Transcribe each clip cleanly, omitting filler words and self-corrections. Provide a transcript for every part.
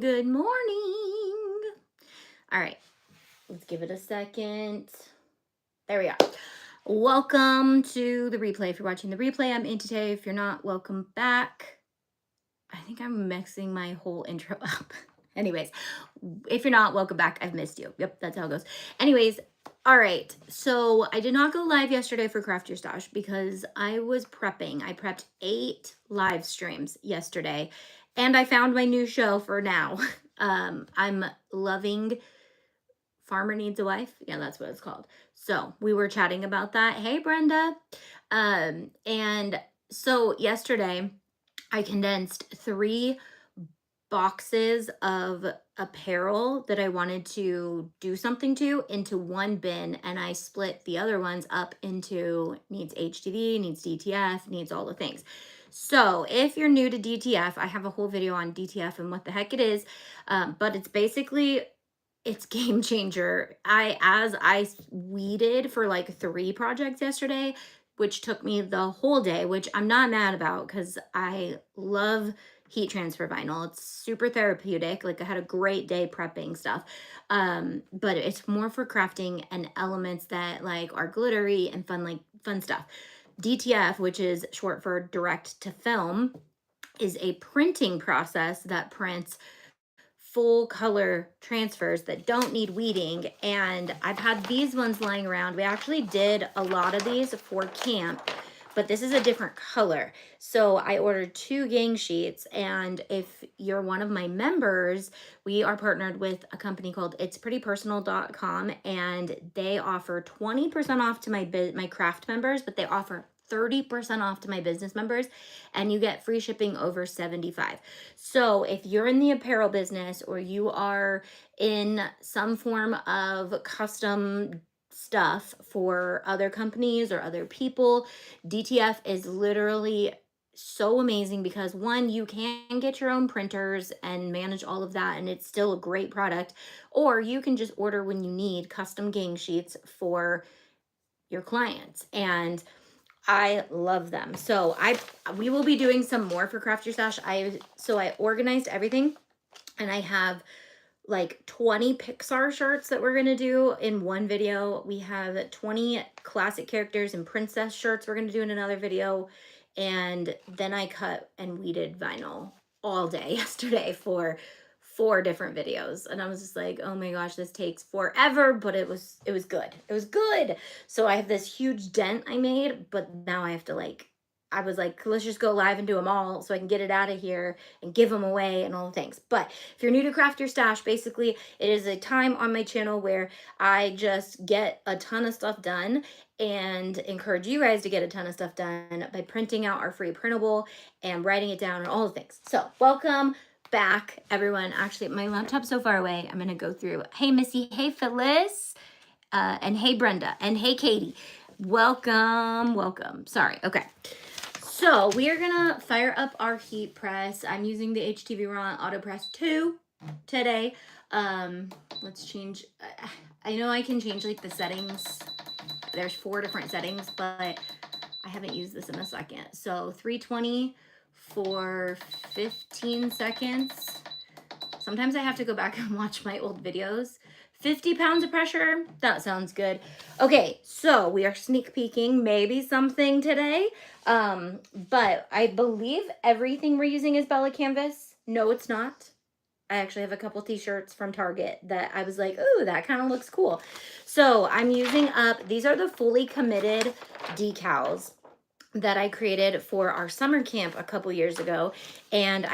Good morning. All right, let's give it a second. There we are. Welcome to the replay. If you're watching the replay, I'm Auntie Tay. If you're not, welcome back. I think I'm mixing my whole intro up. Anyways, if you're not, welcome back. I've missed you. Yep, that's how it goes. Anyways, all right. So I did not go live yesterday for Craft Your Stash because I was prepping. I prepped 8 live streams yesterday, and I found my new show for now. I'm loving Farmer Needs a Wife. Yeah, that's what it's called. So we were chatting about that. Hey, Brenda. And so yesterday I condensed 3 boxes of apparel that I wanted to do something to into one bin, and I split the other ones up into needs HTV, needs DTF, needs all the things. So if you're new to DTF, I have a whole video on DTF and what the heck it is, but it's game changer. As I weeded for like 3 projects yesterday, which took me the whole day, which I'm not mad about because I love heat transfer vinyl. It's super therapeutic. Like I had a great day prepping stuff. But it's more for crafting and elements that like are glittery and fun, like fun stuff. DTF, which is short for direct to film, is a printing process that prints full color transfers that don't need weeding. And I've had these ones lying around. We actually did a lot of these for camp, but this is a different color. So I ordered 2 gang sheets, and if you're one of my members, we are partnered with a company called itsprettypersonal.com, and they offer 20% off to my craft members, but they offer 30% off to my business members, and you get free shipping over $75. So if you're in the apparel business or you are in some form of custom stuff for other companies or other people, DTF is literally so amazing because 1, you can get your own printers and manage all of that, and it's still a great product, or you can just order when you need custom gang sheets for your clients, and I love them. So we will be doing some more for Craft Your Stash. I organized everything, and I have like 20 Pixar shirts that we're gonna do in one video. We have 20 classic characters and princess shirts we're gonna do in another video. And then I cut and weeded vinyl all day yesterday for 4 different videos. And I was just like, oh my gosh, this takes forever, but it was good. It was good. So I have this huge dent I made, but now I have to I was like, let's just go live and do them all so I can get it out of here and give them away and all the things. But if you're new to Craft Your Stash, basically it is a time on my channel where I just get a ton of stuff done and encourage you guys to get a ton of stuff done by printing out our free printable and writing it down and all the things. So welcome back, everyone. Actually, my laptop's so far away. I'm gonna go through. Hey, Missy. Hey, Phyllis. And hey, Brenda. And hey, Katie. Welcome. Sorry. Okay. So we are gonna fire up our heat press. I'm using the HTVront AutoPress 2 today. Let's change. I know I can change like the settings. There's 4 different settings, but I haven't used this in a second. So 320 for 15 seconds. Sometimes I have to go back and watch my old videos. 50 pounds of pressure. That sounds good. Okay, so we are sneak peeking maybe something today. But I believe everything we're using is Bella Canvas. No, it's not. I actually have a couple t-shirts from Target that I was like, ooh, that kind of looks cool. So I'm using up, these are the fully committed decals that I created for our summer camp a couple years ago. And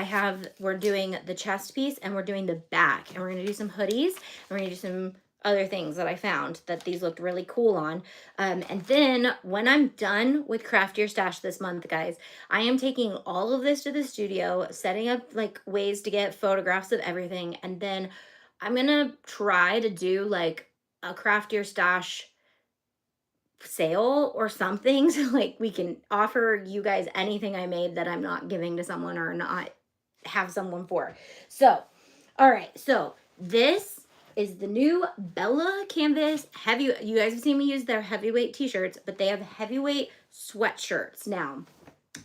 we're doing the chest piece and we're doing the back, and we're gonna do some hoodies, and we're gonna do some other things that I found that these looked really cool on. And then when I'm done with Craft Your Stash this month, guys, I am taking all of this to the studio, setting up like ways to get photographs of everything. And then I'm gonna try to do like a Craft Your Stash sale or something, so like we can offer you guys anything I made that I'm not giving to someone or not have someone for. So all right, so this is the new Bella Canvas heavy. You guys have seen me use their heavyweight t-shirts, but they have heavyweight sweatshirts now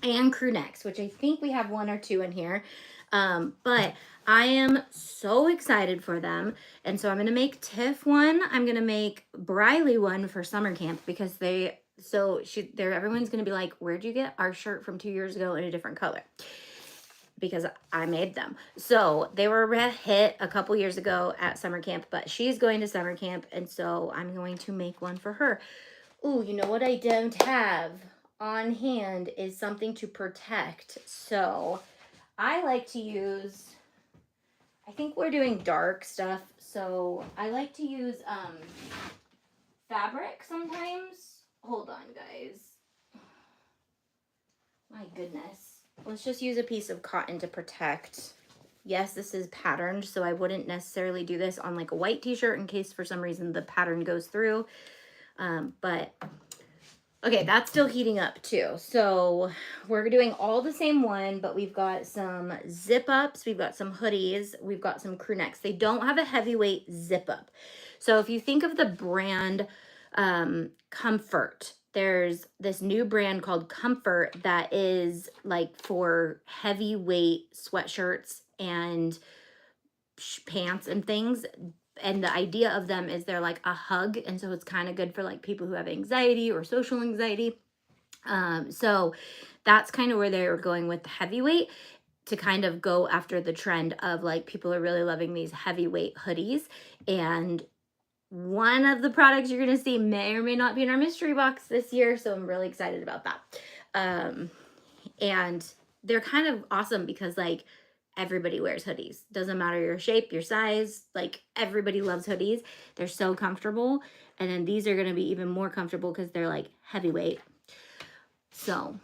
and crew necks, which I think we have 1 or 2 in here. But I am so excited for them. And so I'm going to make Tiff one. I'm going to make Briley one for summer camp because everyone's going to be like, where'd you get our shirt from 2 years ago in a different color? Because I made them. So they were a hit a couple years ago at summer camp, but she's going to summer camp. And so I'm going to make one for her. Ooh, you know what I don't have on hand is something to protect. So I like to use, I think we're doing dark stuff, so I like to use fabric sometimes. Hold on, guys. My goodness. Let's just use a piece of cotton to protect. Yes, this is patterned, so I wouldn't necessarily do this on like a white t-shirt in case for some reason the pattern goes through. But okay, that's still heating up too. So we're doing all the same one, but we've got some zip ups, we've got some hoodies, we've got some crew necks. They don't have a heavyweight zip up. So if you think of the brand Comfort, there's this new brand called Comfort that is like for heavyweight sweatshirts and pants and things. And the idea of them is they're like a hug, and so it's kind of good for like people who have anxiety or social anxiety. So that's kind of where they're going with the heavyweight, to kind of go after the trend of like people are really loving these heavyweight hoodies. And one of the products you're going to see may or may not be in our mystery box this year, so I'm really excited about that. And they're kind of awesome because like everybody wears hoodies. Doesn't matter your shape, your size, like everybody loves hoodies. They're so comfortable. And then these are going to be even more comfortable because they're like heavyweight. So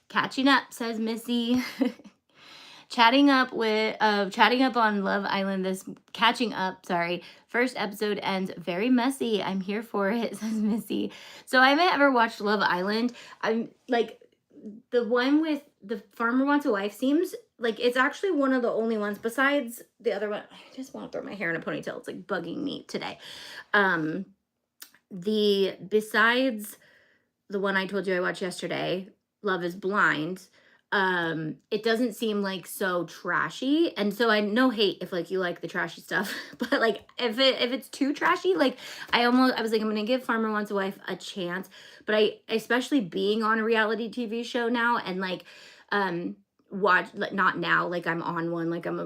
catching up, says Missy. Catching up on Love Island, first episode ends very messy. I'm here for it, says Missy. So I haven't ever watched Love Island. I'm like, the one with the farmer wants a wife seems like it's actually one of the only ones besides the other one. I just want to throw my hair in a ponytail. It's like bugging me today. Besides the one I told you I watched yesterday, Love is Blind, it doesn't seem like so trashy. And so I no hate if like you like the trashy stuff, but like if it's too trashy, like I was like, I'm gonna give Farmer Wants a Wife a chance. But especially being on a reality TV show now and like watch, like not now, like I'm on one, like I'm a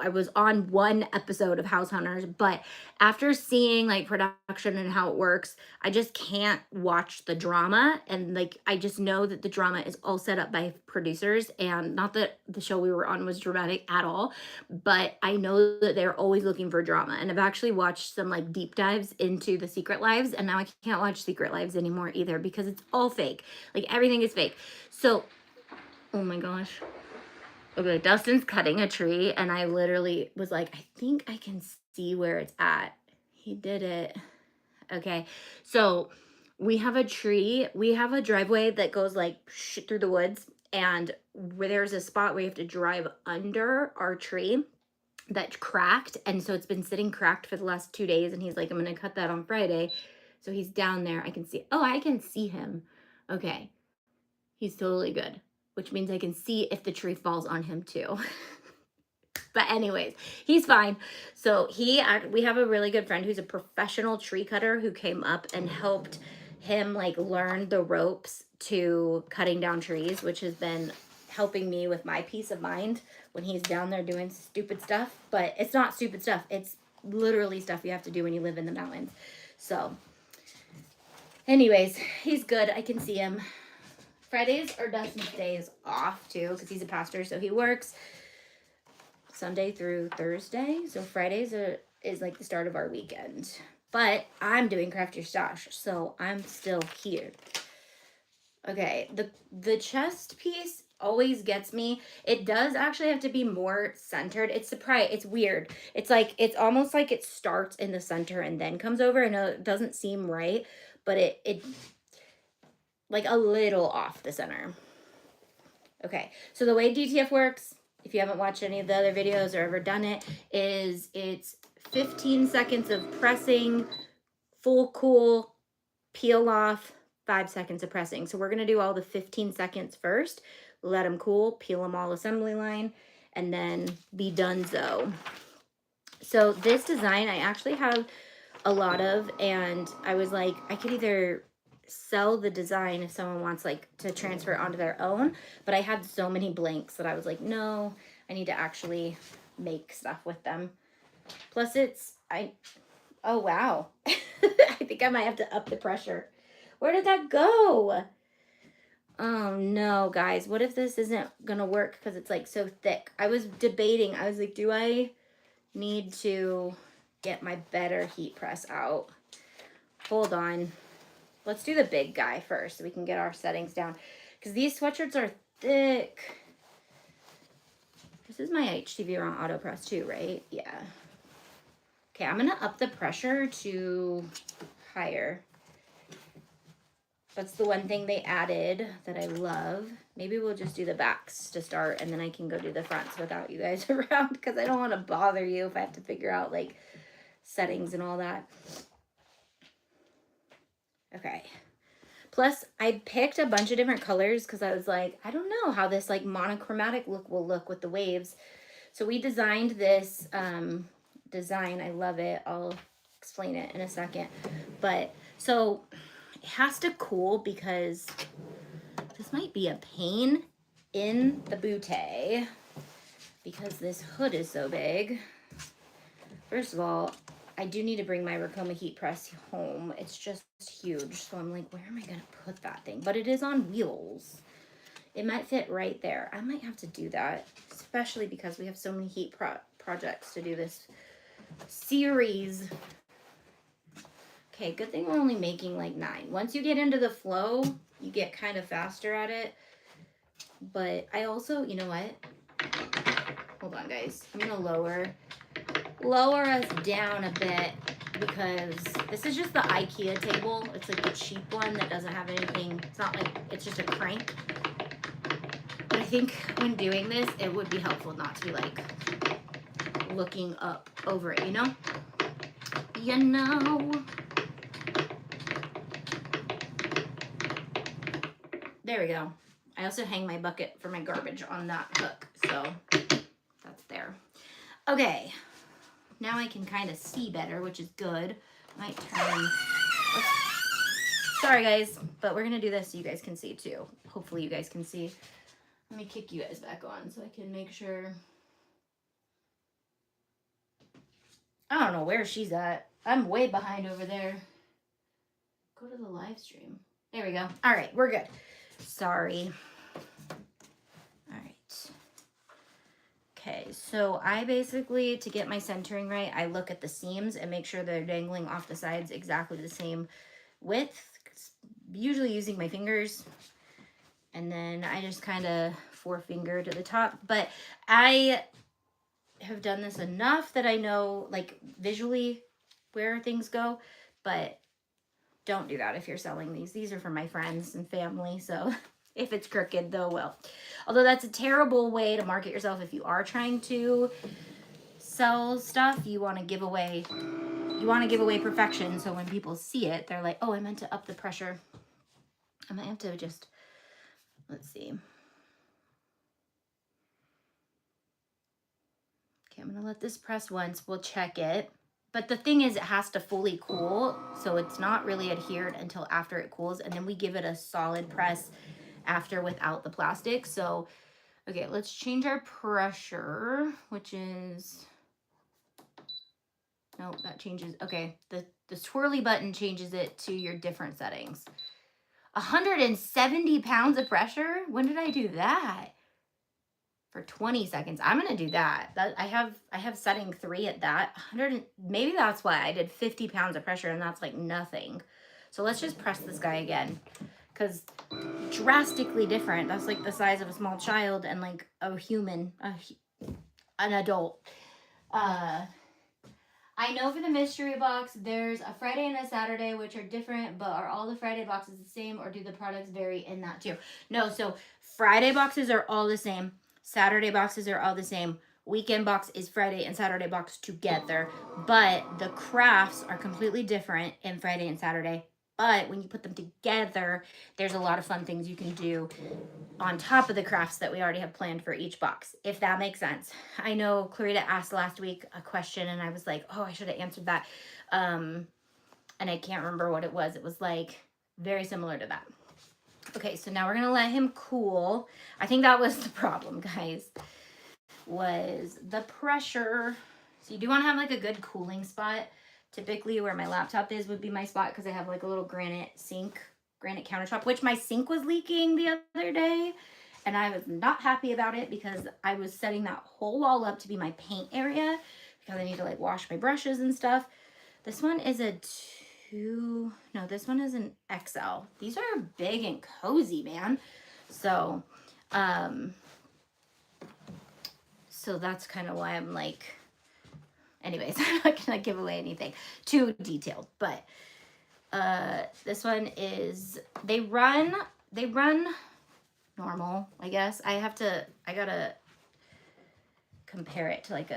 I was on one episode of House Hunters, but after seeing like production and how it works, I just can't watch the drama. And like I just know that the drama is all set up by producers, and not that the show we were on was dramatic at all, but I know that they're always looking for drama. And I've actually watched some like deep dives into the Secret Lives, and now I can't watch Secret Lives anymore either because it's all fake. Like everything is fake. So oh my gosh. Okay, Dustin's cutting a tree, and I literally was like, I think I can see where it's at. He did it. Okay, so we have a tree. We have a driveway that goes like through the woods, and where there's a spot where you have to drive under our tree that cracked, and so it's been sitting cracked for the last 2 days, and he's like, I'm gonna cut that on Friday. So he's down there. I can see. Oh, I can see him. Okay, he's totally good, which means I can see if the tree falls on him too. But anyways, he's fine. So we have a really good friend who's a professional tree cutter who came up and helped him like learn the ropes to cutting down trees, which has been helping me with my peace of mind when he's down there doing stupid stuff. But it's not stupid stuff. It's literally stuff you have to do when you live in the mountains. So anyways, he's good. I can see him. Fridays are Dustin's days off too, because he's a pastor, so he works Sunday through Thursday. So Fridays is like the start of our weekend. But I'm doing Craft Your Stash, so I'm still here. Okay, the chest piece always gets me. It does actually have to be more centered. It's weird. It's almost like it starts in the center and then comes over. I know it doesn't seem right, but it like a little off the center. Okay, so the way DTF works, if you haven't watched any of the other videos or ever done it, is it's 15 seconds of pressing, full cool, peel off, 5 seconds of pressing. So we're going to do all the 15 seconds first, let them cool, peel them all assembly line, and then be donezo. So this design I actually have a lot of, and I was like, I could either sell the design if someone wants like to transfer it onto their own, but I had so many blanks that I was like, no, I need to actually make stuff with them. Plus oh wow. I think I might have to up the pressure. Where did that go? Oh no, guys, what if this isn't gonna work because it's like so thick? I was debating, I was like, do I need to get my better heat press out? Hold on. Let's do the big guy first so we can get our settings down. Because these sweatshirts are thick. This is my HTVront auto press too, right? Yeah. Okay, I'm going to up the pressure to higher. That's the one thing they added that I love. Maybe we'll just do the backs to start, and then I can go do the fronts without you guys around, because I don't want to bother you if I have to figure out like settings and all that. Okay. Plus, I picked a bunch of different colors because I was like, I don't know how this like monochromatic look will look with the waves. So we designed this design. I love it. I'll explain it in a second. But so it has to cool because this might be a pain in the bootay because this hood is so big. First of all, I do need to bring my Ricoma heat press home. It's just huge. So I'm like, where am I going to put that thing? But it is on wheels. It might fit right there. I might have to do that, especially because we have so many heat projects to do this series. Okay, good thing we're only making like 9. Once you get into the flow, you get kind of faster at it. But I also, you know what? Hold on, guys. I'm going to lower us down a bit because this is just the IKEA table. It's like the cheap one that doesn't have anything. It's not like, it's just a crank. But I think when doing this, it would be helpful not to be like looking up over it, you know? You know. There we go. I also hang my bucket for my garbage on that hook, so that's there. Okay. Now I can kind of see better, which is good. Might turn. Sorry, guys, but we're going to do this so you guys can see, too. Hopefully you guys can see. Let me kick you guys back on so I can make sure. I don't know where she's at. I'm way behind over there. Go to the live stream. There we go. All right, we're good. Sorry. All right. Okay, so I basically, to get my centering right, I look at the seams and make sure they're dangling off the sides exactly the same width, usually using my fingers. And then I just kind of forefinger to the top. But I have done this enough that I know, like, visually where things go. But don't do that if you're selling these. These are for my friends and family, so if it's crooked, though, well. Although that's a terrible way to market yourself if you are trying to sell stuff. You want to give away perfection, so when people see it, they're like, oh, I meant to up the pressure. I might have to just, let's see. Okay, I'm going to let this press once. We'll check it. But the thing is, it has to fully cool, so it's not really adhered until after it cools, and then we give it a solid press after without the plastic. So, okay, let's change our pressure, which is, no, that changes, okay, the swirly button changes it to your different settings. 170 pounds of pressure? When did I do that? For 20 seconds. I'm going to do that. I have setting 3 at that. 100, maybe that's why I did 50 pounds of pressure and that's like nothing. So let's just press this guy again, because drastically different. That's like the size of a small child and like a human, an adult. I know for the mystery box, there's a Friday and a Saturday, which are different, but are all the Friday boxes the same, or do the products vary in that too? No, so Friday boxes are all the same. Saturday boxes are all the same. Weekend box is Friday and Saturday box together, but the crafts are completely different in Friday and Saturday, but when you put them together, there's a lot of fun things you can do on top of the crafts that we already have planned for each box, if that makes sense. I know Clarita asked last week a question and I was like, oh, I should have answered that. And I can't remember what it was. It was like very similar to that. Okay, so now we're gonna let him cool. I think that was the problem, guys, was the pressure. So you do want to have like a good cooling spot. Typically where my laptop is would be my spot because I have like a little granite countertop, which my sink was leaking the other day. And I was not happy about it because I was setting that whole wall up to be my paint area because I need to like wash my brushes and stuff. This one is a this one is an XL. These are big and cozy, man. So, so that's kind of why I'm like, anyways, I'm not gonna give away anything too detailed, but this one is, they run normal, I guess. I gotta compare it to like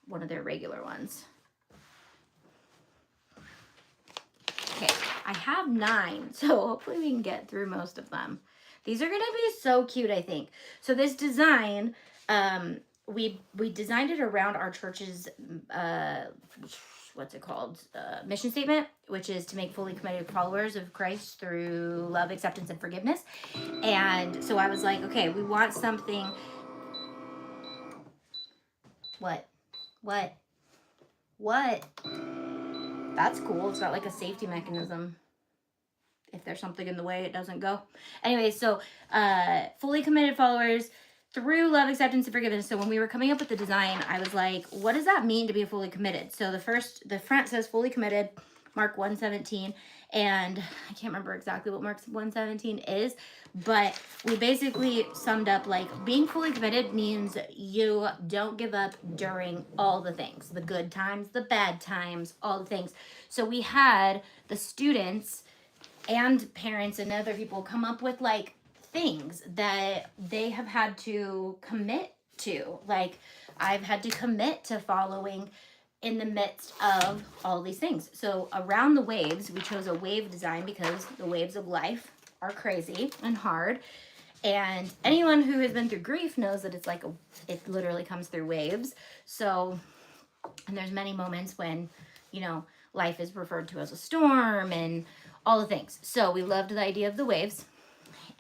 one of their regular ones. Okay, I have 9, so hopefully we can get through most of them. These are gonna be so cute, I think. So this design, we designed it around our church's, what's it called? Mission statement, which is to make fully committed followers of Christ through love, acceptance, and forgiveness. And so I was like, okay, we want something. What? That's cool. It's got like a safety mechanism. If there's something in the way, it doesn't go. Anyway, so fully committed followers through love, acceptance, and forgiveness. So when we were coming up with the design, I was like, what does that mean to be fully committed? So the front says fully committed, Mark 1:17, and I can't remember exactly what Mark 1:17 is, but we basically summed up like being fully committed means you don't give up during all the things, the good times, the bad times, all the things. So we had the students and parents and other people come up with like things that they have had to commit to. Like, I've had to commit to following in the midst of all these things. So around the waves, we chose a wave design because the waves of life are crazy and hard. And anyone who has been through grief knows that it's like it literally comes through waves. So, and there's many moments when, you know, life is referred to as a storm and all the things. So we loved the idea of the waves.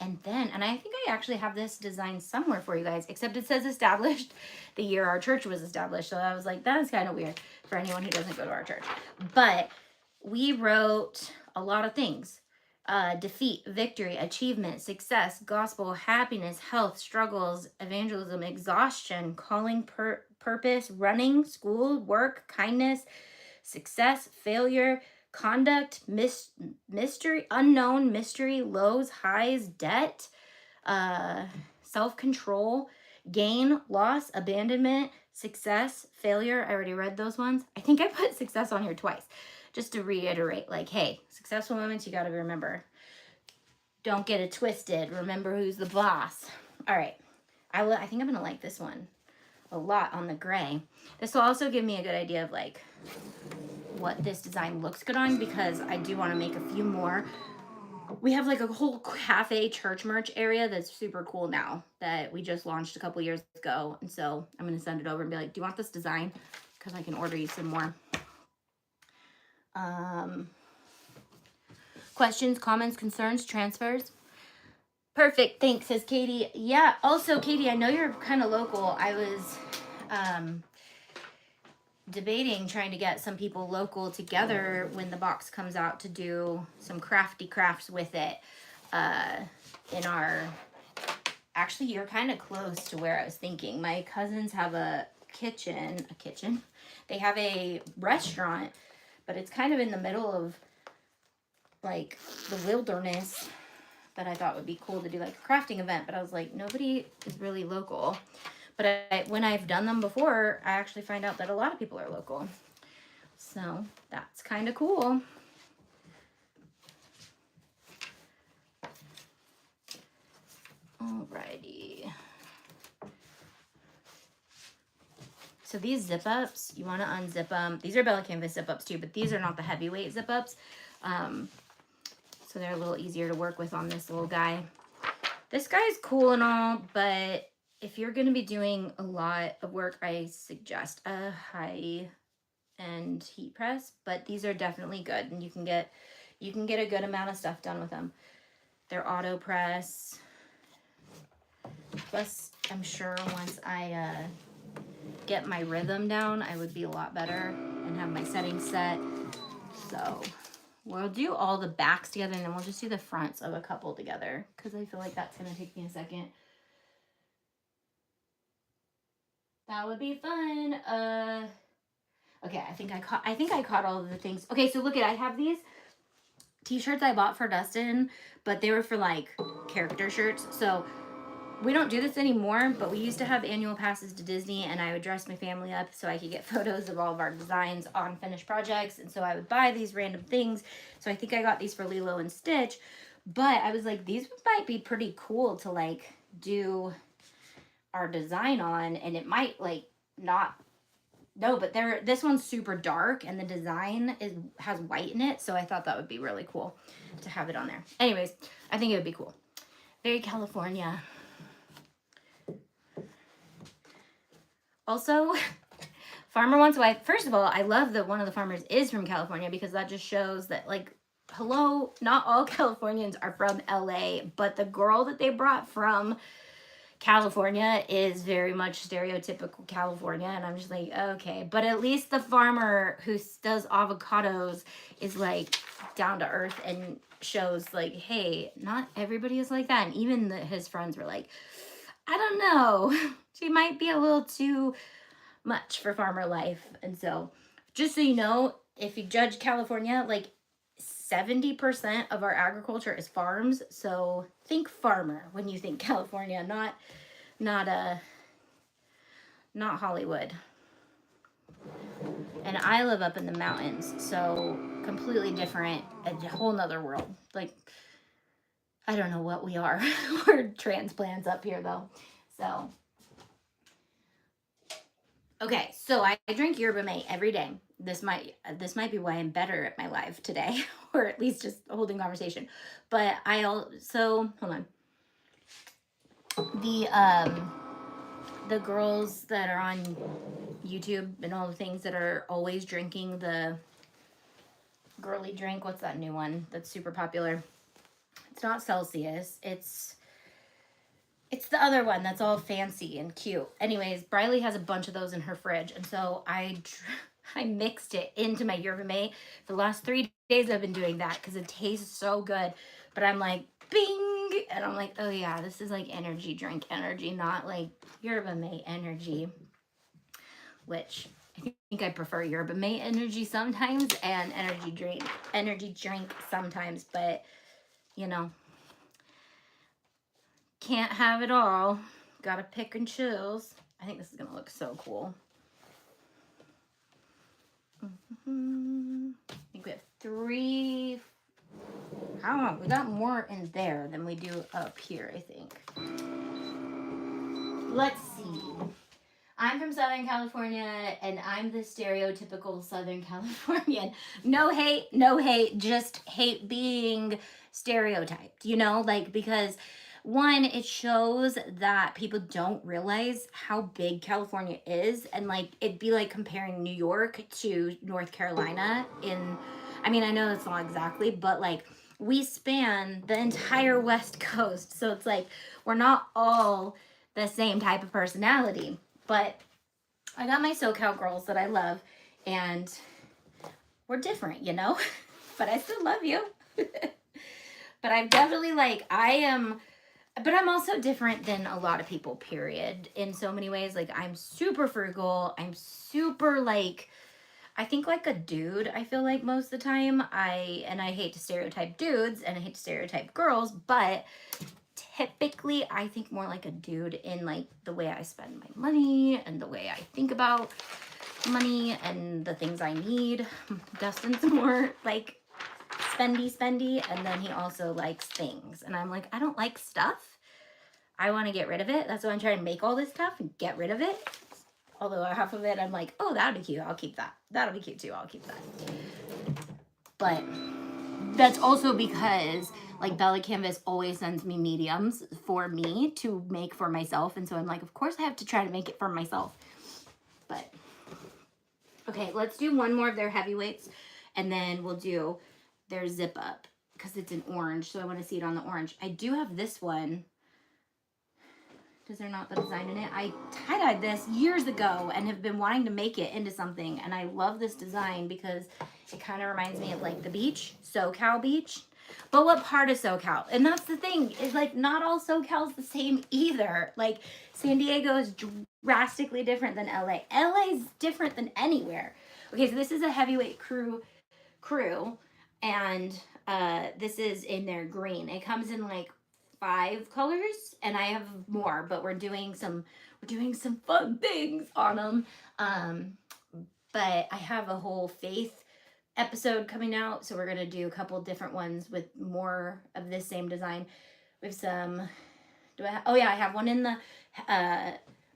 And then, and I think I actually have this design somewhere for you guys, except it says established the year our church was established. So I was like, that's kind of weird for anyone who doesn't go to our church. But we wrote a lot of things. Defeat, victory, achievement, success, gospel, happiness, health, struggles, evangelism, exhaustion, calling, purpose, running, school, work, kindness, success, failure, conduct, mystery, unknown, mystery, lows, highs, debt, self-control, gain, loss, abandonment, success, failure. I already read those ones. I think I put success on here twice just to reiterate, like, hey, successful moments, you got to remember. Don't get it twisted. Remember who's the boss. All right. I think I'm going to like this one a lot on the gray. This will also give me a good idea of like what this design looks good on, because I do want to make a few more. We have like a whole cafe church merch area that's super cool now that we just launched a couple years ago. And so I'm going to send it over and be like, do you want this design? Because I can order you some more. Questions, comments, concerns, transfers? Perfect. Thanks, says Katie. Yeah. Also, Katie, I know you're kind of local. I was debating trying to get some people local together when the box comes out to do some crafty crafts with it. In our, actually, you're kind of close to where I was thinking. My cousins have a kitchen. They have a restaurant, but it's kind of in the middle of like the wilderness. That I thought would be cool to do like a crafting event, but I was like, nobody is really local. But when I've done them before, I actually find out that a lot of people are local. So that's kind of cool. Alrighty. So these zip ups, you want to unzip them. These are Bella Canvas zip ups too, but these are not the heavyweight zip ups. so they're a little easier to work with on this little guy. This guy is cool and all, but if you're going to be doing a lot of work, I suggest a high-end heat press, but these are definitely good, and you can get a good amount of stuff done with them. They're auto press. Plus, I'm sure once I get my rhythm down, I would be a lot better and have my settings set. So we'll do all the backs together, and then we'll just do the fronts of a couple together, because I feel like that's going to take me a second. That would be fun. Okay, I think I caught all of the things. Okay, so look at, I have these t-shirts I bought for Dustin, but they were for like character shirts. So we don't do this anymore, but we used to have annual passes to Disney, and I would dress my family up so I could get photos of all of our designs on finished projects. And so I would buy these random things. So I think I got these for Lilo and Stitch, but I was like, these might be pretty cool to like do our design on, and it might like not, no, but this one's super dark, and the design has white in it, so I thought that would be really cool to have it on there. Anyways, I think it would be cool. Very California. Also, Farmer Wants a Wife. First of all, I love that one of the farmers is from California, because that just shows that, like, hello, not all Californians are from LA, but the girl that they brought from California is very much stereotypical California, and I'm just like, okay. But at least the farmer who does avocados is like down to earth and shows like, hey, not everybody is like that. And even his friends were like, I don't know, she might be a little too much for farmer life. And so just so you know, if you judge California, like 70% of our agriculture is farms. So think farmer when you think California, not Hollywood. And I live up in the mountains, so completely different, a whole nother world. Like, I don't know what we are. We're transplants up here though. So okay, so I drink yerba mate every day. This might be why I'm better at my live today, or at least just holding conversation. But I also, hold on. The girls that are on YouTube and all the things that are always drinking the girly drink, what's that new one that's super popular? It's not Celsius. It's the other one that's all fancy and cute. Anyways, Briley has a bunch of those in her fridge, and so I mixed it into my yerba mate. For the last 3 days I've been doing that because it tastes so good. But I'm like, bing! And I'm like, oh yeah, this is like energy drink energy, not like yerba mate energy. Which I think I prefer yerba mate energy sometimes and energy drink sometimes. But, you know, can't have it all. Gotta pick and choose. I think this is gonna look so cool. I think we have 3. I don't know. We got more in there than we do up here, I think. Let's see. I'm from Southern California, and I'm the stereotypical Southern Californian. No hate, just hate being stereotyped, you know? Like, because one, it shows that people don't realize how big California is, and like it'd be like comparing New York to North Carolina I mean, I know it's not exactly, but like we span the entire West Coast, so it's like we're not all the same type of personality. But I got my SoCal girls that I love, and we're different, you know? But I still love you. But I'm definitely like, but I'm also different than a lot of people, period, in so many ways. Like, I'm super frugal. I'm super, like, I think like a dude, I feel like most of the time. I hate to stereotype dudes, and I hate to stereotype girls, but typically I think more like a dude in, like, the way I spend my money and the way I think about money and the things I need. Dustin's more, like, spendy, and then he also likes things, and I'm like, I don't like stuff. I want to get rid of it. That's why I'm trying to make all this stuff and get rid of it. Although half of it I'm like, oh, that'll be cute, I'll keep that. That'll be cute too, I'll keep that. But that's also because like Bella Canvas always sends me mediums for me to make for myself. And so I'm like, of course I have to try to make it for myself. But okay, let's do one more of their heavyweights and then we'll do their zip up because it's an orange. So I want to see it on the orange. I do have this one. Is there not the design in it? I tie-dyed this years ago and have been wanting to make it into something. And I love this design because it kind of reminds me of like the beach, SoCal beach. But what part of SoCal? And that's the thing, is like not all SoCal's the same either. Like San Diego is drastically different than LA. LA is different than anywhere. Okay, so this is a heavyweight crew. And this is in their green. It comes in like 5 colors and I have more, but we're doing some fun things on them. But I have a whole faith episode coming out, so we're gonna do a couple different ones with more of this same design. We have some, I have one in the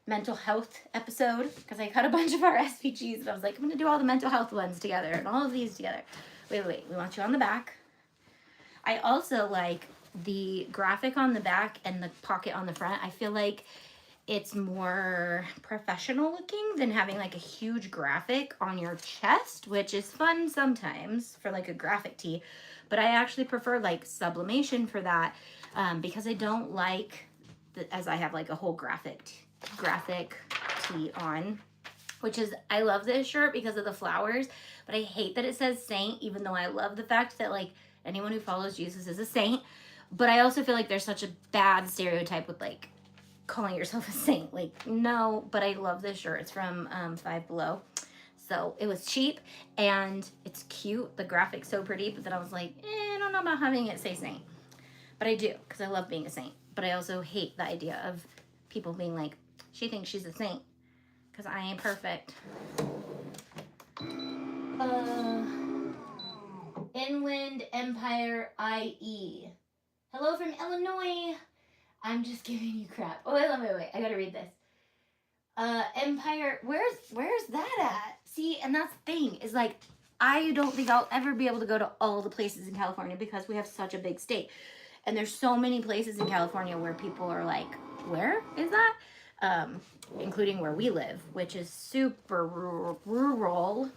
mental health episode because I cut a bunch of our SVGs and I was like, I'm gonna do all the mental health ones together and all of these together. Wait, we want you on the back. I also like the graphic on the back and the pocket on the front. I feel like it's more professional looking than having like a huge graphic on your chest, which is fun sometimes for like a graphic tee. But I actually prefer like Sublimation for that because I don't like, as I have like a whole graphic tee on, which is, I love this shirt because of the flowers, but I hate that it says saint, even though I love the fact that like anyone who follows Jesus is a saint. But I also feel like there's such a bad stereotype with like calling yourself a saint. Like, no, but I love this shirt. It's from Five Below. So it was cheap and it's cute. The graphic's so pretty, but then I was like, I don't know about having it say saint. But I do, because I love being a saint. But I also hate the idea of people being like, she thinks she's a saint, because I ain't perfect. Inland Empire IE. Hello from Illinois. I'm just giving you crap. Oh, wait. I gotta read this. Empire, where's that at? See, and that's the thing, is like, I don't think I'll ever be able to go to all the places in California because we have such a big state. And there's so many places in California where people are like, where is that? Including where we live, which is super rural.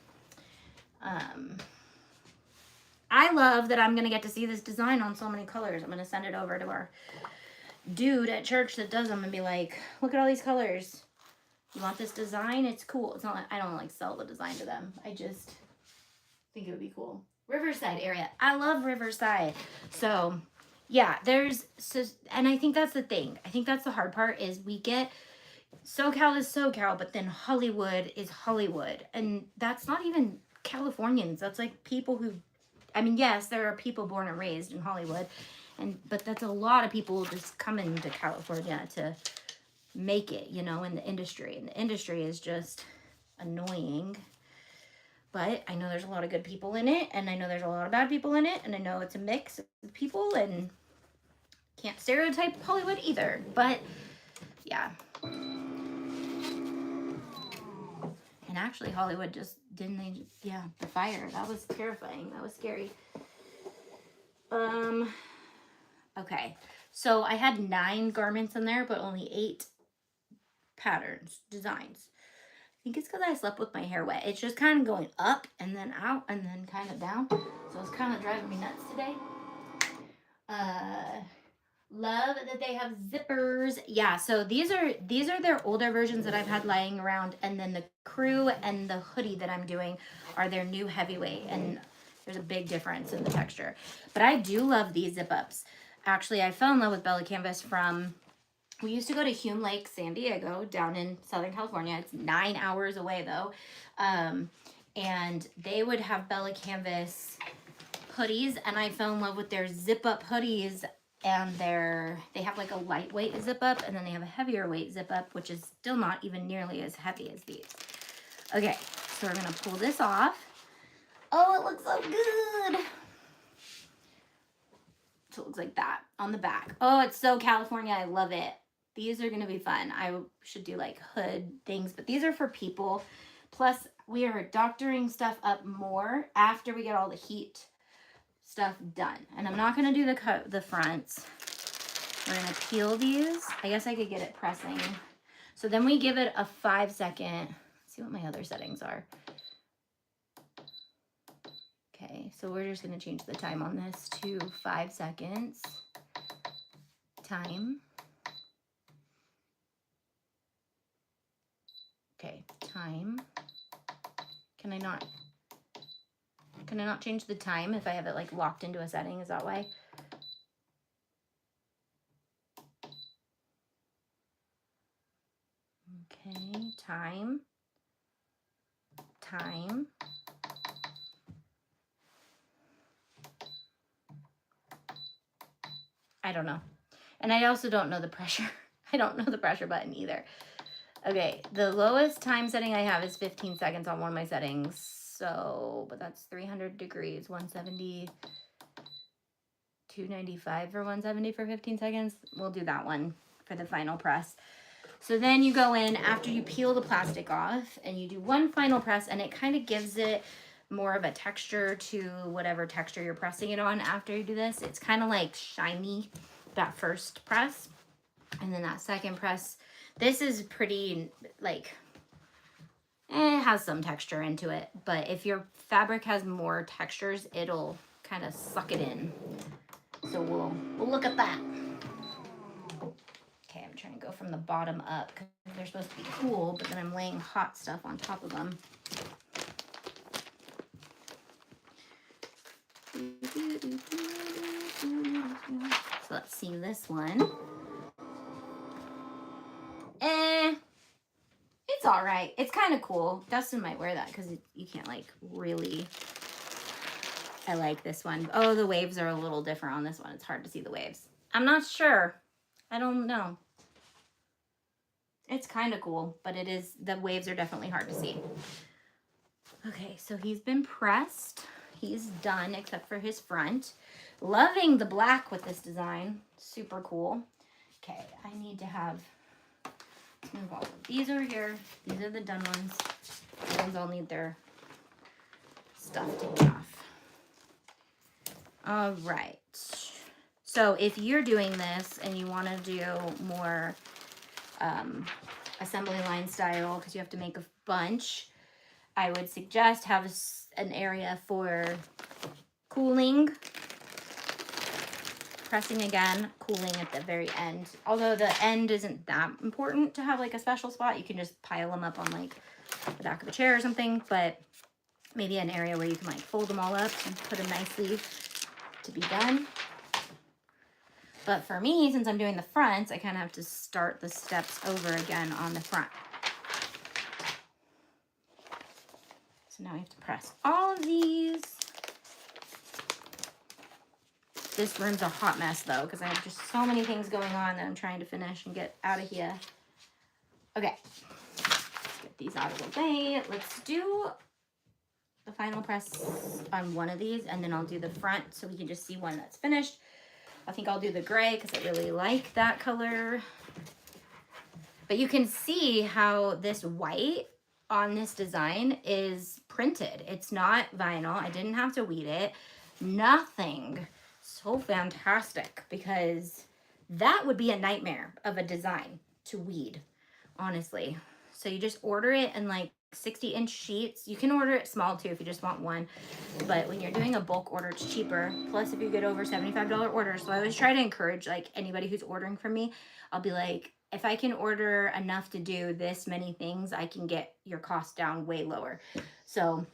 I love that I'm going to get to see this design on so many colors. I'm going to send it over to our dude at church that does them and be like, look at all these colors. You want this design? It's cool. It's not like, I don't like sell the design to them. I just think it would be cool. Riverside area. I love Riverside. So yeah, and I think that's the thing. I think that's the hard part is we get SoCal is SoCal, but then Hollywood is Hollywood. And that's not even Californians. That's like people who, I mean, yes, there are people born and raised in Hollywood, but that's a lot of people just coming to California to make it, you know, in the industry. And the industry is just annoying. But I know there's a lot of good people in it, and I know there's a lot of bad people in it, and I know it's a mix of people, and can't stereotype Hollywood either. But yeah. And actually Hollywood just, the fire, that was terrifying. That was scary. Okay. So I had 9 garments in there, but only 8 patterns, designs. I think it's because I slept with my hair wet. It's just kind of going up and then out and then kind of down. So it's kind of driving me nuts today. Love that they have zippers. Yeah, so these are their older versions that I've had lying around, and then the crew and the hoodie that I'm doing are their new heavyweight, and there's a big difference in the texture. But I do love these zip ups. Actually, I fell in love with Bella Canvas we used to go to Hume Lake, San Diego, down in Southern California. It's 9 hours away though. And they would have Bella Canvas hoodies, and I fell in love with their zip up hoodies. And they have like a lightweight zip up, and then they have a heavier weight zip up, which is still not even nearly as heavy as these. Okay, so we're gonna pull this off. Oh, it looks so good. So it looks like that on the back. Oh, it's so California. I love it. These are gonna be fun. I should do like hood things, but these are for people. Plus, we are doctoring stuff up more after we get all the heat stuff done. And I'm not going to do the fronts. We're going to peel these. I guess I could get it pressing. So then we give it a 5-second. Let's see what my other settings are. Okay, so we're just going to change the time on this to 5 seconds. Time. Okay, time. Can I not change the time if I have it like locked into a setting? Is that why? Okay, time. Time. I don't know. And I also don't know the pressure. I don't know the pressure button either. Okay, the lowest time setting I have is 15 seconds on one of my settings. So, but that's 300 degrees, 170, 295 for 170 for 15 seconds. We'll do that one for the final press. So then you go in after you peel the plastic off and you do one final press, and it kind of gives it more of a texture to whatever texture you're pressing it on after you do this. It's kind of like shiny, that first press. And then that second press, this is pretty like, it has some texture into it. But if your fabric has more textures, it'll kind of suck it in. So we'll look at that. Okay, I'm trying to go from the bottom up because they're supposed to be cool, but then I'm laying hot stuff on top of them. So let's see this one. It's all right. It's kind of cool. Dustin might wear that because you can't like really. I like this one. Oh, the waves are a little different on this one. It's hard to see the waves. I'm not sure. I don't know. It's kind of cool, but it is, the waves are definitely hard to see. Okay, so he's been pressed. He's done except for his front. Loving the black with this design. Super cool. Okay, I need to have, let's move all of these over here. These are the done ones. The ones all need their stuff taken off. All right. So if you're doing this and you want to do more assembly line style, because you have to make a bunch, I would suggest have an area for cooling, pressing again, cooling at the very end. Although the end isn't that important to have like a special spot. You can just pile them up on like the back of a chair or something, but maybe an area where you can like fold them all up and put them nicely to be done. But for me, since I'm doing the fronts, I kind of have to start the steps over again on the front. So now I have to press all of these. This room's a hot mess though, because I have just so many things going on that I'm trying to finish and get out of here. Okay, let's get these out of the way. Let's do the final press on one of these, and then I'll do the front so we can just see one that's finished. I think I'll do the gray because I really like that color. But you can see how this white on this design is printed. It's not vinyl. I didn't have to weed it. Nothing. So fantastic, because that would be a nightmare of a design to weed, honestly. So you just order it in like 60-inch sheets. You can order it small too if you just want one, but when you're doing a bulk order, it's cheaper. Plus, if you get over $75 orders, so I always try to encourage like anybody who's ordering from me, I'll be like, if I can order enough to do this many things, I can get your cost down way lower. So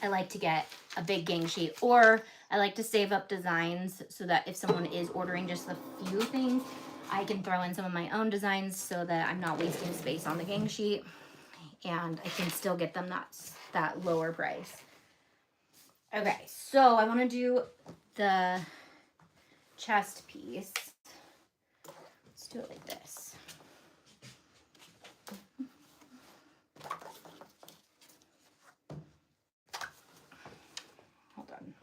I like to get a big gang sheet, or I like to save up designs so that if someone is ordering just a few things, I can throw in some of my own designs so that I'm not wasting space on the gang sheet, and I can still get them that lower price. Okay, so I want to do the chest piece. Let's do it like this. Hold on.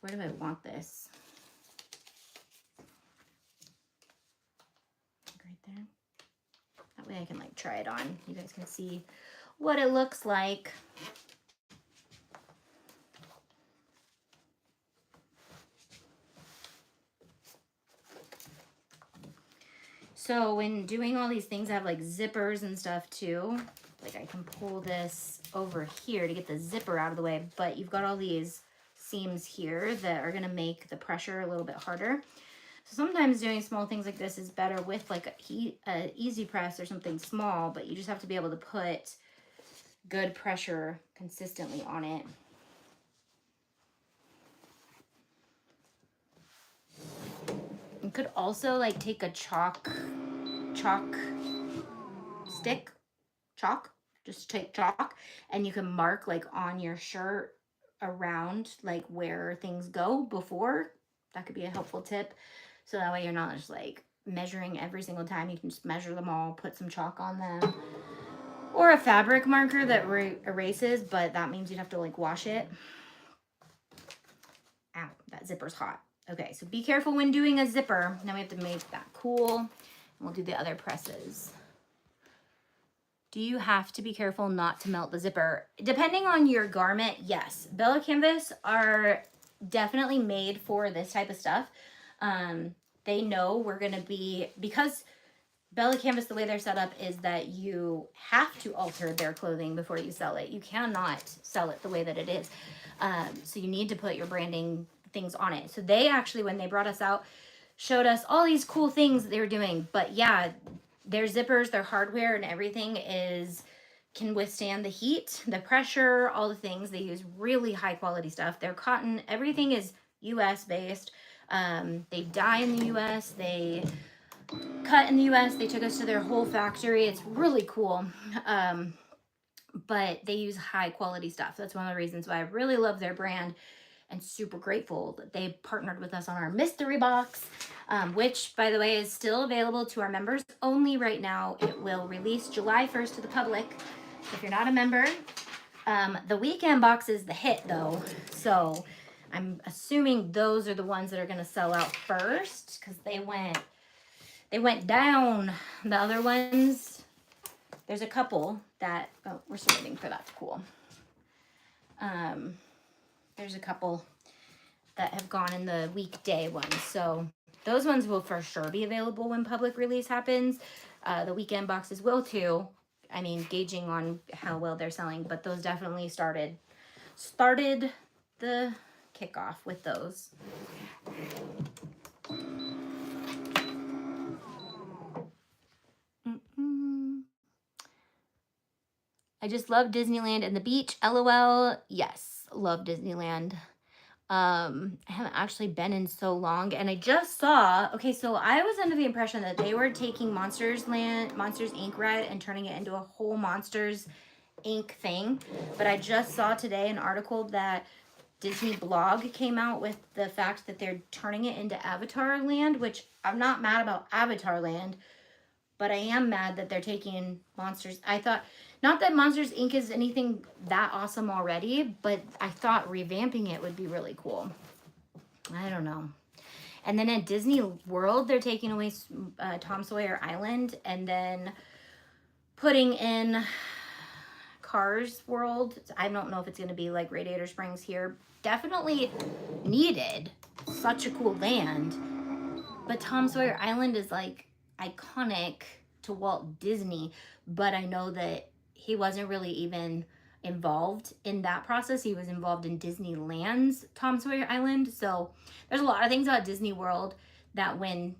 Where do I want this? Right there. That way I can like try it on. You guys can see what it looks like. So when doing all these things, I have like zippers and stuff too. Like I can pull this over here to get the zipper out of the way, but you've got all these seams here that are gonna make the pressure a little bit harder. So sometimes doing small things like this is better with like a easy press or something small, but you just have to be able to put good pressure consistently on it. You could also like take a chalk stick, just take chalk, and you can mark like on your shirt around like where things go before. That could be a helpful tip. So that way you're not just like measuring every single time. You can just measure them all, put some chalk on them. Or a fabric marker that erases, but that means you'd have to like wash it. Ow, that zipper's hot. Okay, so be careful when doing a zipper. Now we have to make that cool. And we'll do the other presses. Do you have to be careful not to melt the zipper? Depending on your garment, yes. Bella Canvas are definitely made for this type of stuff. They know we're gonna be, because Bella Canvas, the way they're set up is that you have to alter their clothing before you sell it. You cannot sell it the way that it is. So you need to put your branding things on it. So they actually, when they brought us out, showed us all these cool things that they were doing. But yeah, their zippers, their hardware and everything can withstand the heat, the pressure, all the things. They use really high quality stuff. Their cotton, everything is US based. They dye in the US. They cut in the US. They took us to their whole factory. It's really cool. But they use high quality stuff. That's one of the reasons why I really love their brand, and super grateful that they partnered with us on our mystery box, which by the way is still available to our members only right now. It will release July 1st to the public. If you're not a member, the weekend box is the hit though. So I'm assuming those are the ones that are gonna sell out first, because they went down. The other ones, there's a couple that, oh, we're still waiting for that to cool. There's a couple that have gone in the weekday ones. So those ones will for sure be available when public release happens. The weekend boxes will too. I mean, gauging on how well they're selling, but those definitely started the kickoff with those. I just love Disneyland and the beach. LOL. Yes, love Disneyland. I haven't actually been in so long, and I just saw, okay, so I was under the impression that they were taking Monsters Inc. ride and turning it into a whole Monsters Inc. thing. But I just saw today an article that Disney blog came out with the fact that they're turning it into Avatar Land, which I'm not mad about Avatar Land, but I am mad that they're taking Monsters. I thought, not that Monsters Inc. is anything that awesome already, but I thought revamping it would be really cool. I don't know. And then at Disney World, they're taking away Tom Sawyer Island and then putting in Cars World. I don't know if it's going to be like Radiator Springs here. Definitely needed. Such a cool land. But Tom Sawyer Island is like iconic to Walt Disney, but I know that he wasn't really even involved in that process. He was involved in Disneyland's Tom Sawyer Island. So there's a lot of things about Disney World that when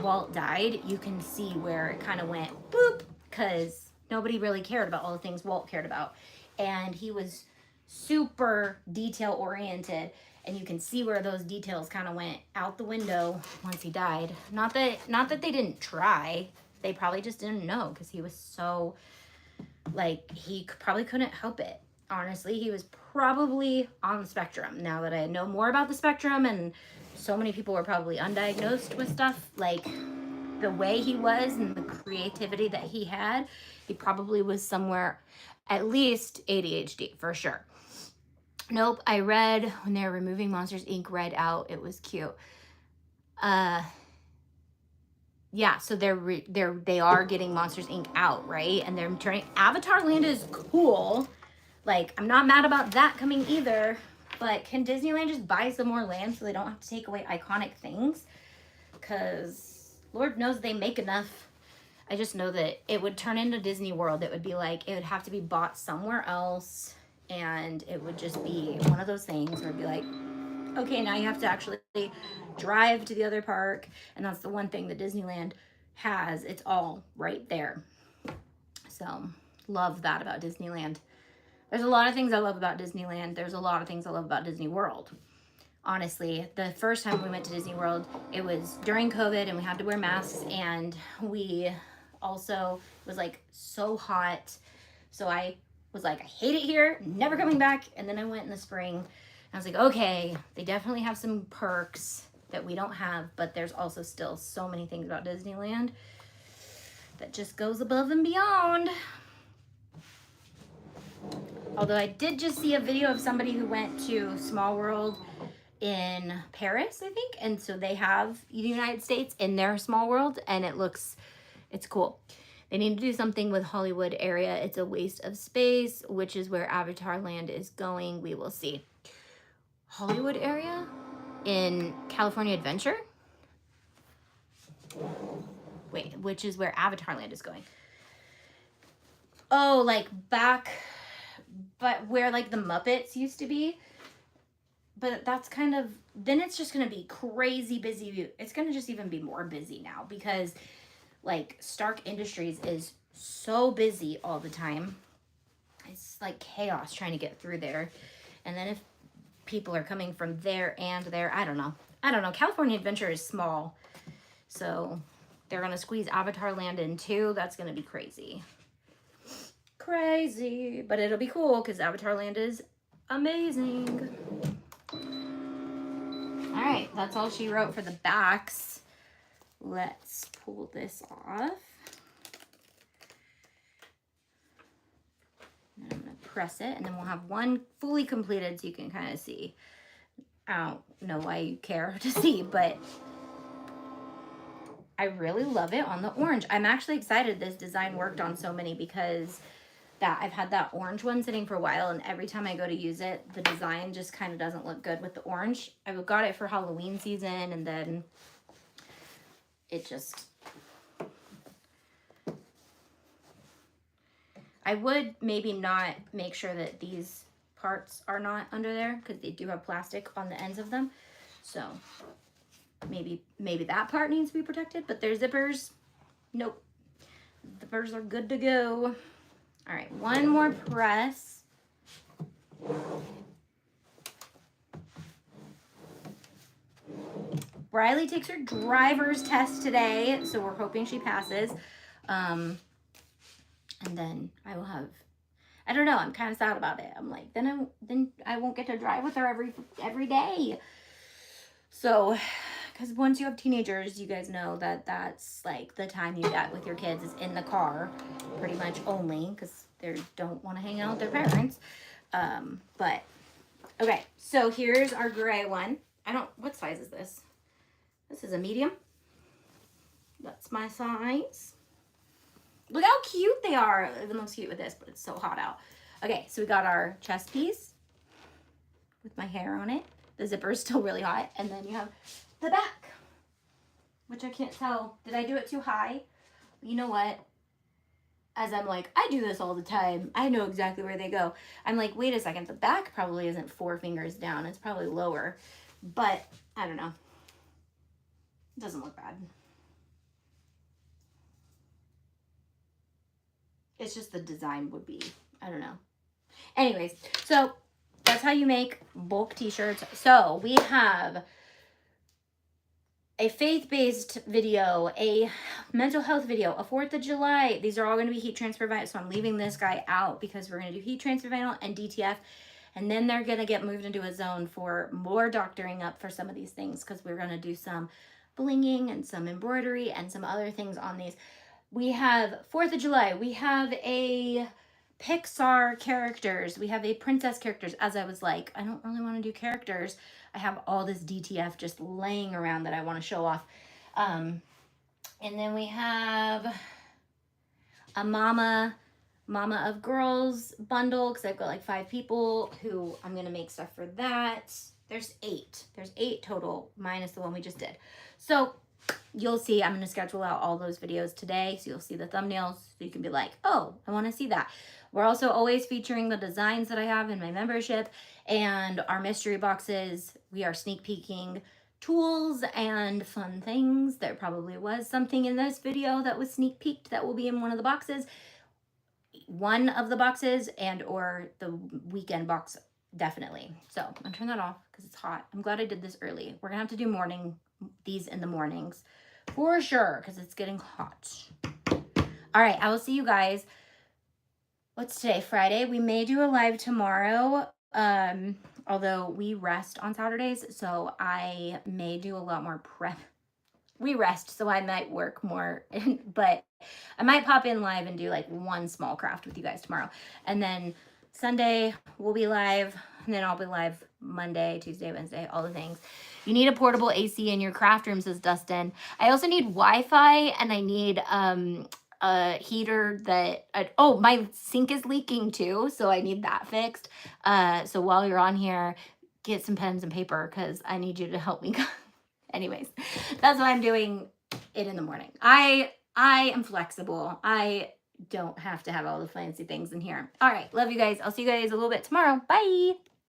Walt died, you can see where it kind of went boop, because nobody really cared about all the things Walt cared about. And he was super detail oriented, and you can see where those details kind of went out the window once he died. Not that they didn't try. They probably just didn't know, because he was so, like, he probably couldn't help it. Honestly, he was probably on the spectrum. Now that I know more about the spectrum, and so many people were probably undiagnosed with stuff, like the way he was and the creativity that he had, he probably was somewhere, at least ADHD for sure. Nope, I read when they were removing Monsters Inc. read out, it was cute. Yeah, so they are getting Monsters Inc. out, right? And they're turning, Avatar Land is cool. Like, I'm not mad about that coming either, but can Disneyland just buy some more land so they don't have to take away iconic things? Because Lord knows they make enough I just know that it would turn into Disney World. It would be like, it would have to be bought somewhere else. And it would just be one of those things where it'd be like, okay, now you have to actually drive to the other park. And that's the one thing that Disneyland has. It's all right there. So love that about Disneyland. There's a lot of things I love about Disneyland. There's a lot of things I love about Disney World. Honestly, the first time we went to Disney World, it was during COVID and we had to wear masks, and we also, it was like so hot. So I was like, I hate it here, never coming back. And then I went in the spring and I was like, okay, they definitely have some perks that we don't have, but there's also still so many things about Disneyland that just goes above and beyond. Although I did just see a video of somebody who went to Small World in Paris, I think, and so they have the United States in their Small World, and it's cool. They need to do something with Hollywood area. It's a waste of space, which is where Avatar Land is going. We will see. Hollywood area in California Adventure? Wait, which is where Avatar Land is going. Oh, like back, but where like the Muppets used to be. But that's kind of, then it's just going to be crazy busy. It's going to just even be more busy now because like Stark Industries is so busy all the time. It's like chaos trying to get through there. And then if people are coming from there and there, I don't know. California Adventure is small. So they're going to squeeze Avatar Land in too. That's going to be crazy. Crazy. But it'll be cool because Avatar Land is amazing. All right, that's all she wrote for the backs. Let's pull this off. And I'm gonna press it, and then we'll have one fully completed so you can kind of see. I don't know why you care to see, but I really love it on the orange. I'm actually excited this design worked on so many because I've had that orange one sitting for a while, and every time I go to use it, the design just kind of doesn't look good with the orange. I got it for Halloween season, and then it just, I would maybe not make sure that these parts are not under there because they do have plastic on the ends of them. So maybe that part needs to be protected, but their zippers, nope. Zippers are good to go. All right, one more press. Briley takes her driver's test today, so we're hoping she passes. And then I will have, I don't know, I'm kind of sad about it. I'm like, then I won't get to drive with her every day. So, because once you have teenagers, you guys know that that's like the time you get with your kids is in the car, pretty much only, because they don't want to hang out with their parents. But, okay, so here's our gray one. What size is this? This is a medium. That's my size. Look how cute they are. It looks cute with this, but it's so hot out. Okay, so we got our chest piece with my hair on it. The zipper is still really hot. And then you have the back, which I can't tell. Did I do it too high? You know what? As I'm like, I do this all the time. I know exactly where they go. I'm like, wait a second. The back probably isn't 4 fingers down. It's probably lower. But I don't know. It doesn't look bad. It's just the design would be, I don't know. Anyways, so that's how you make bulk t-shirts. So we have a faith-based video, a mental health video, a 4th of July. These are all going to be heat transfer vinyl. So I'm leaving this guy out because we're going to do heat transfer vinyl and DTF. And then they're going to get moved into a zone for more doctoring up for some of these things because we're going to do some blinging and some embroidery and some other things on these. We have 4th of July. We have a Pixar characters. We have a princess characters. As I was like, I don't really want to do characters. I have all this DTF just laying around that I want to show off. And then we have a mama of girls bundle because I've got like 5 people who I'm going to make stuff for that. There's 8. There's 8 total minus the one we just did. So you'll see I'm going to schedule out all those videos today. So you'll see the thumbnails. So you can be like, oh, I want to see that. We're also always featuring the designs that I have in my membership and our mystery boxes. We are sneak peeking tools and fun things. There probably was something in this video that was sneak peeked that will be in one of the boxes. One of the boxes and or the weekend box, definitely. So I'm gonna turn that off because it's hot. I'm glad I did this early. We're gonna have to do these in the mornings for sure because it's getting hot. All right, I will see you guys. What's today? Friday. We may do a live tomorrow. Although we rest on Saturdays, so I may do a lot more prep. We rest, so I might work more, but I might pop in live and do like one small craft with you guys tomorrow. And then Sunday we'll be live, and then I'll be live Monday, Tuesday, Wednesday, all the things. You need a portable AC in your craft room, says Dustin. I also need Wi-Fi, and I need a heater that, oh, my sink is leaking too, so I need that fixed. So while you're on here, get some pens and paper because I need you to help me. Anyways, that's why I'm doing it in the morning. I am flexible. I don't have to have all the fancy things in here. All right, love you guys. I'll see you guys a little bit tomorrow. Bye.